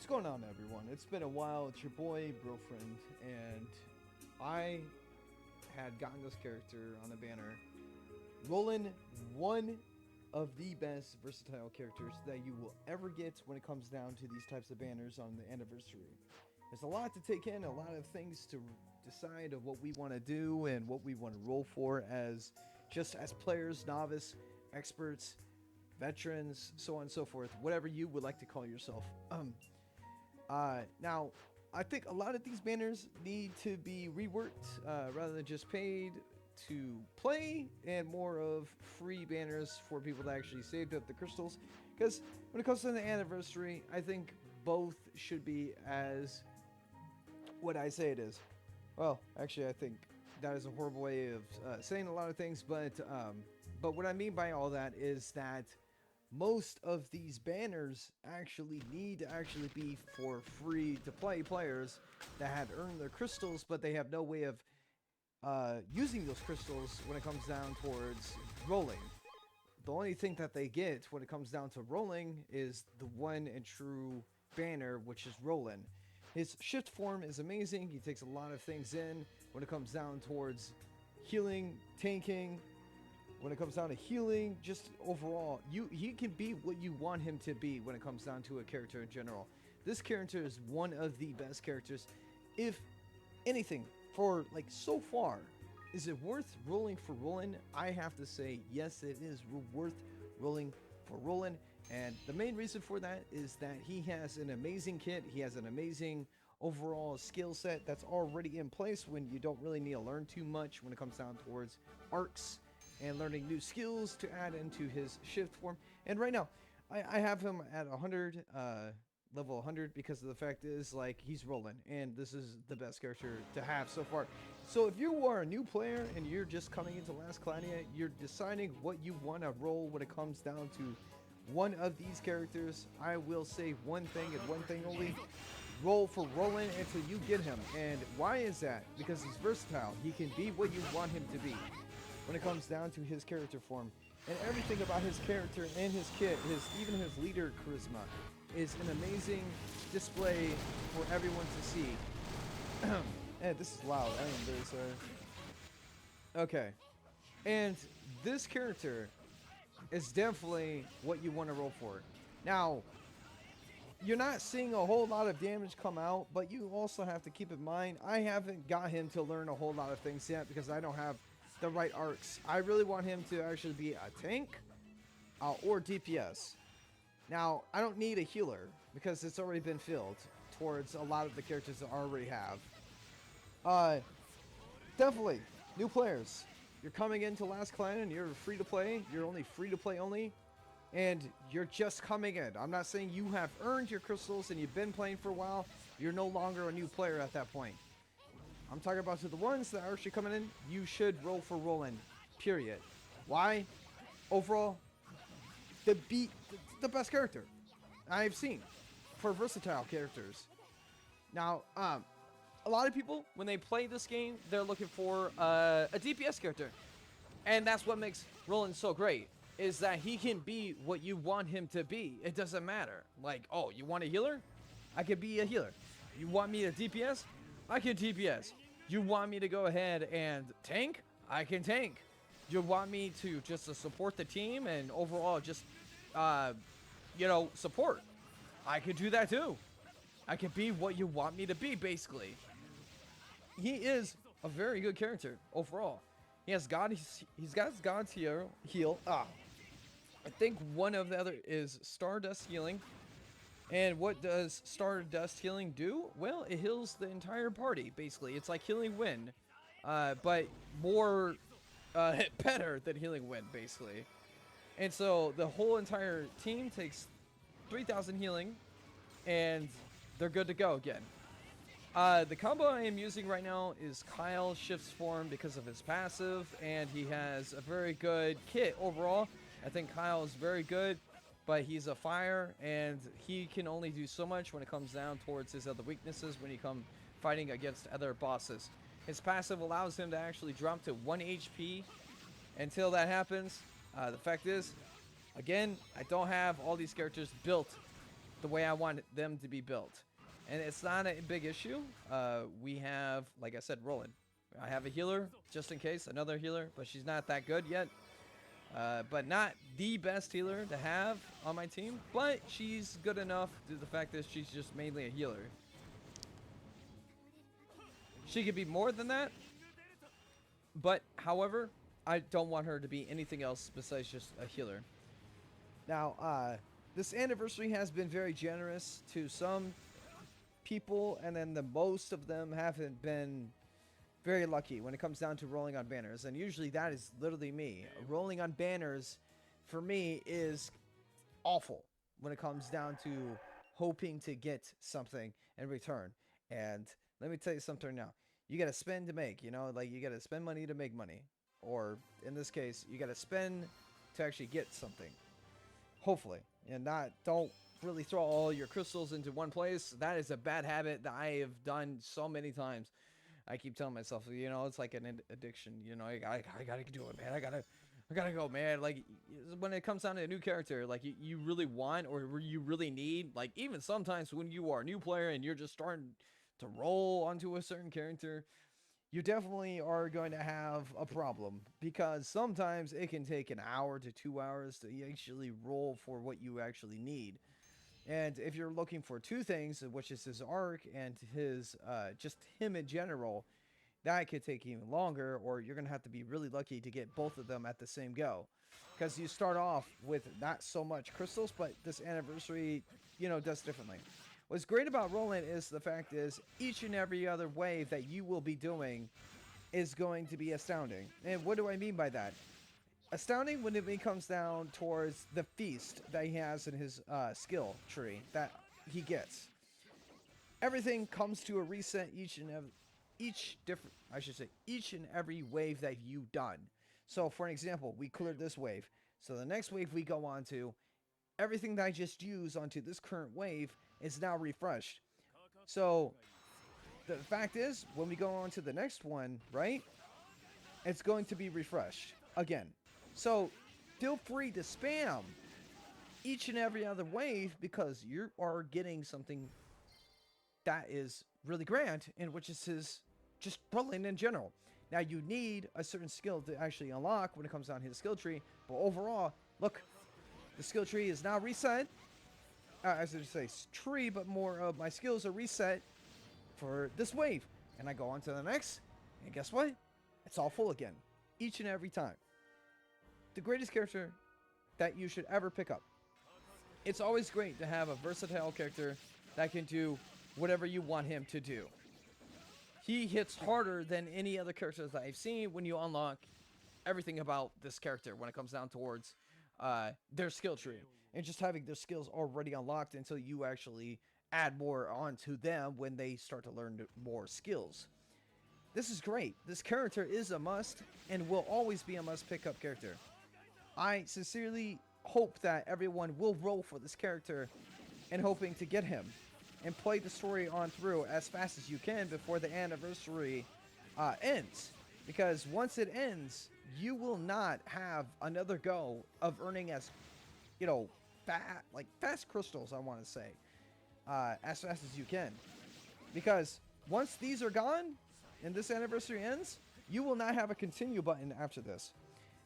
What's going on, everyone? It's been a while. It's your boy, Brofriend, and I had gotten this character on the banner. Roland, one of the best versatile characters that you will ever get when it comes down to these types of banners on the anniversary. There's a lot to take in, a lot of things to decide of what we want to do and what we want to roll for as just as players, novice, experts, veterans, so on and so forth, whatever you would like to call yourself. Now, I think a lot of these banners need to be reworked rather than just paid to play and more of free banners for people that actually saved up the crystals. Because when it comes to the anniversary, I think both should be as what I say it is. Well, actually, I think that is a horrible way of saying a lot of things, but what I mean by all that is that most of these banners actually need to actually be for free to play players that have earned their crystals, but they have no way of using those crystals when it comes down towards rolling. The only thing that they get when it comes down to rolling is the one and true banner, which is Roland. His shift form is amazing. He takes a lot of things in when it comes down towards healing, tanking. When it comes down to healing, just overall, he can be what you want him to be when it comes down to a character in general. This character is one of the best characters. If anything, for like so far, is it worth rolling for Roland? I have to say, yes, it is worth rolling for Roland. And the main reason for that is that he has an amazing kit. He has an amazing overall skill set that's already in place when you don't really need to learn too much when it comes down towards arcs and learning new skills to add into his shift form. And right now, I have him at 100, level 100, because of the fact is, like, he's rolling, and this is the best character to have so far. So if you are a new player and you're just coming into Last Cloudia, you're deciding what you want to roll when it comes down to one of these characters, I will say one thing and one thing only: roll for Roland until you get him. And why is that? Because he's versatile. He can be what you want him to be when it comes down to his character form. And everything about his character and his kit, even his leader charisma, is an amazing display for everyone to see. And this is loud. I am very sorry. Okay. And this character is definitely what you want to roll for. Now, you're not seeing a whole lot of damage come out, but you also have to keep in mind, I haven't got him to learn a whole lot of things yet because I don't have the right arcs. I really want him to actually be a tank or DPS. Now, I don't need a healer because it's already been filled towards a lot of the characters that I already have. Definitely, new players. You're coming into Last Clan and you're free to play. You're only free to play only. And you're just coming in. I'm not saying you have earned your crystals and you've been playing for a while. You're no longer a new player at that point. I'm talking about to the ones that are actually coming in. You should roll for Roland, period. Why? Overall, the best character I've seen for versatile characters. Now, a lot of people, when they play this game, they're looking for a DPS character. And that's what makes Roland so great, is that he can be what you want him to be. It doesn't matter. Like, oh, you want a healer? I can be a healer. You want me to DPS? I can DPS. You want me to go ahead and tank? I can tank. You want me to just support the team and overall just, support? I can do that too. I can be what you want me to be, basically. He is a very good character overall. He has God. He's got God's heal. I think one of the other is Stardust healing. And what does Stardust healing do? Well, it heals the entire party, basically. It's like healing wind, but more better than healing wind, basically. And so the whole entire team takes 3,000 healing, and they're good to go again. The combo I am using right now is Kyle shifts form because of his passive, and he has a very good kit overall. I think Kyle is very good, but he's a fire, and he can only do so much when it comes down towards his other weaknesses when he come fighting against other bosses. His passive allows him to actually drop to 1 HP. Until that happens, the fact is, again, I don't have all these characters built the way I want them to be built. And it's not a big issue. We have, like I said, Roland. I have a healer, just in case, another healer, but she's not that good yet. But not the best healer to have on my team, but she's good enough due to the fact that she's just mainly a healer. She could be more than that, but however, I don't want her to be anything else besides just a healer. Now, this anniversary has been very generous to some people, and then the most of them haven't been very lucky when it comes down to rolling on banners. And usually that is literally me. Rolling on banners, for me, is awful when it comes down to hoping to get something in return. And let me tell you something now. You got to spend to make, you know, like you got to spend money to make money. Or in this case, you got to spend to actually get something. Hopefully. And don't really throw all your crystals into one place. That is a bad habit that I have done so many times. I keep telling myself, you know, it's like an addiction. You know, I gotta do it, man. I gotta go, man. Like, when it comes down to a new character, like, you really want or you really need, like, even sometimes when you are a new player and you're just starting to roll onto a certain character, you definitely are going to have a problem, because sometimes it can take an hour to 2 hours to actually roll for what you actually need. And if you're looking for two things, which is his arc and his just him in general, that could take even longer, or you're going to have to be really lucky to get both of them at the same go. Because you start off with not so much crystals, but this anniversary, you know, does differently. What's great about Roland is the fact is each and every other wave that you will be doing is going to be astounding. And what do I mean by that? Astounding when it comes down towards the feast that he has in his skill tree that he gets. Everything comes to a reset each and every wave that you've done. So for an example, we cleared this wave. So the next wave we go on to, everything that I just used onto this current wave is now refreshed. So the fact is, when we go on to the next one, right, it's going to be refreshed again. So feel free to spam each and every other wave, because you are getting something that is really grand, and which is his just Roland in general. Now you need a certain skill to actually unlock when it comes down to his skill tree, but overall, look, the skill tree is now reset. I should say tree, but more of my skills are reset for this wave. And I go on to the next, and guess what? It's all full again, each and every time. The greatest character that you should ever pick up. It's always great to have a versatile character that can do whatever you want him to do. He hits harder than any other characters that I've seen when you unlock everything about this character when it comes down towards their skill tree. And just having their skills already unlocked until you actually add more onto them when they start to learn more skills. This is great. This character is a must and will always be a must pick up character. I sincerely hope that everyone will roll for this character and hoping to get him and play the story on through as fast as you can before the anniversary ends. Because once it ends, you will not have another go of earning as, you know, fast crystals, I want to say, as fast as you can. Because once these are gone and this anniversary ends, you will not have a continue button after this.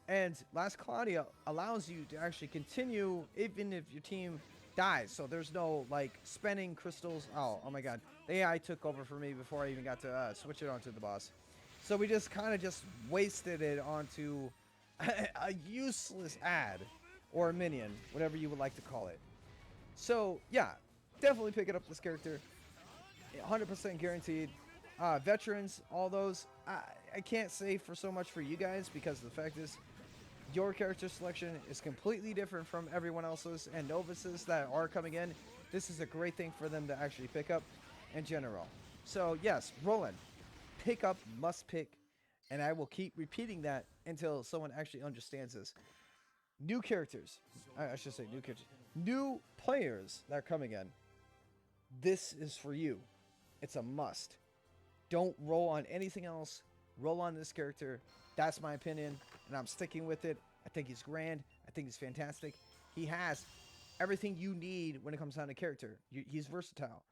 And Last Cloudia allows you to actually continue even if your team dies. So there's no like spending crystals. Oh my god. The AI took over for me before I even got to switch it onto the boss. So we just kind of just wasted it onto a useless ad or a minion, whatever you would like to call it. So yeah, definitely picking up this character. 100% guaranteed. Veterans, all those. I can't say for so much for you guys, because the fact is, your character selection is completely different from everyone else's, and novices that are coming in, this is a great thing for them to actually pick up in general. So yes, Roland, pick up, must pick, and I will keep repeating that until someone actually understands this. New characters, I should say new characters, new players that are coming in, this is for you. It's a must. Don't roll on anything else. Roll on this character. That's my opinion, and I'm sticking with it. I think he's grand. I think he's fantastic. He has everything you need when it comes down to character. He's versatile.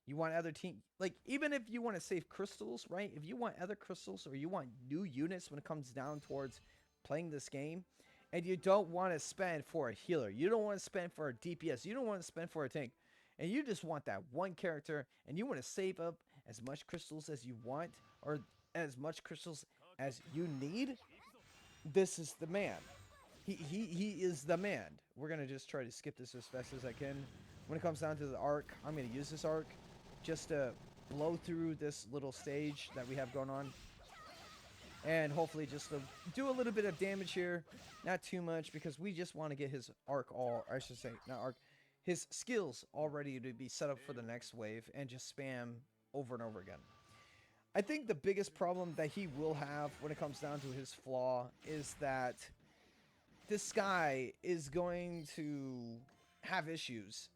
You want other team, like even if you want to save crystals, right? If you want other crystals or you want new units when it comes down towards playing this game, and you don't want to spend for a healer, you don't want to spend for a DPS, you don't want to spend for a tank, and you just want that one character, and you want to save up as much crystals as you want or as much crystals as you need, this is the man. He is the man. We're gonna just try to skip this as fast as I can. When it comes down to the arc, I'm gonna use this arc just to blow through this little stage that we have going on, and hopefully just to do a little bit of damage here, not too much, because we just want to get his arc all, I should say, not arc, his skills all ready to be set up for the next wave, and just spam over and over again. I think the biggest problem that he will have when it comes down to his flaw is that this guy is going to have issues.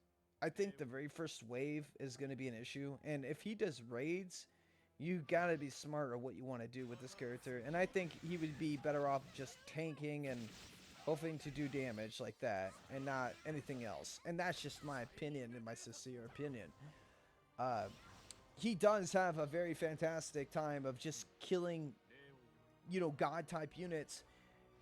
I think the very first wave is going to be an issue, and if he does raids, you gotta be smart of what you want to do with this character, and I think he would be better off just tanking and hoping to do damage like that, and not anything else. And that's just my opinion, and my sincere opinion. Uh, he does have a very fantastic time of just killing, you know, god type units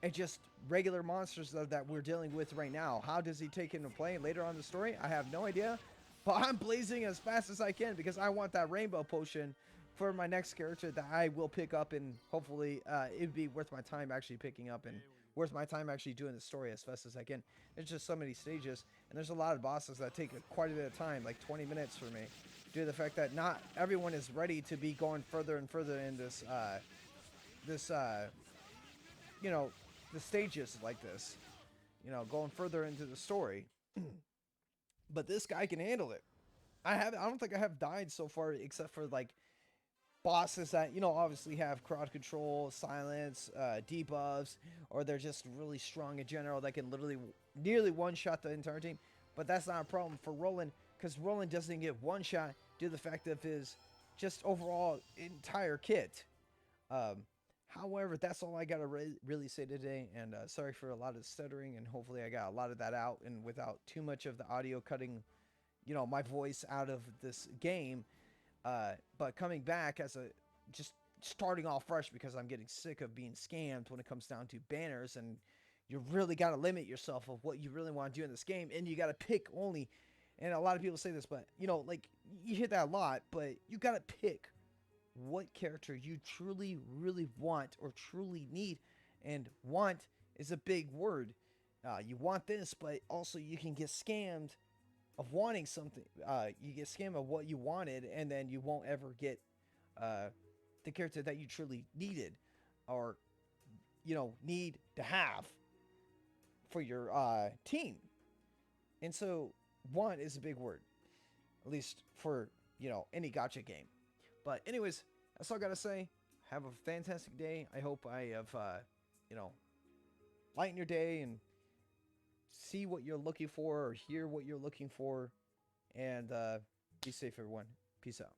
and just regular monsters that we're dealing with right now. How does he take into play later on in the story? I have no idea, but I'm blazing as fast as I can because I want that rainbow potion for my next character that I will pick up, and hopefully it'd be worth my time actually picking up and worth my time actually doing the story as fast as I can. There's just so many stages, and there's a lot of bosses that take quite a bit of time, like 20 minutes for me, due to the fact that not everyone is ready to be going further and further in this, you know, the stages like this, you know, going further into the story. But this guy can handle it. I don't think I have died so far except for like bosses that, you know, obviously have crowd control, silence, debuffs, or they're just really strong in general that can literally nearly one-shot the entire team. But that's not a problem for Roland, because Roland doesn't get one-shot due to the fact of his just overall entire kit. However, that's all I got to really say today, and sorry for a lot of stuttering, and hopefully I got a lot of that out, and without too much of the audio cutting, you know, my voice out of this game. But coming back as a, just starting off fresh, because I'm getting sick of being scammed when it comes down to banners, and you really got to limit yourself of what you really want to do in this game, and you got to pick only, and a lot of people say this, but, you know, like, you hear that a lot, but you got to pick what character you truly, really want or truly need, and want is a big word. You want this, but also you can get scammed of wanting something. You get scammed of what you wanted, and then you won't ever get the character that you truly needed, or, you know, need to have for your team. And so, want is a big word, at least for, you know, any gotcha game. But anyways, that's all I gotta say. Have a fantastic day. I hope I have, you know, lighten your day and see what you're looking for or hear what you're looking for. And be safe, everyone. Peace out.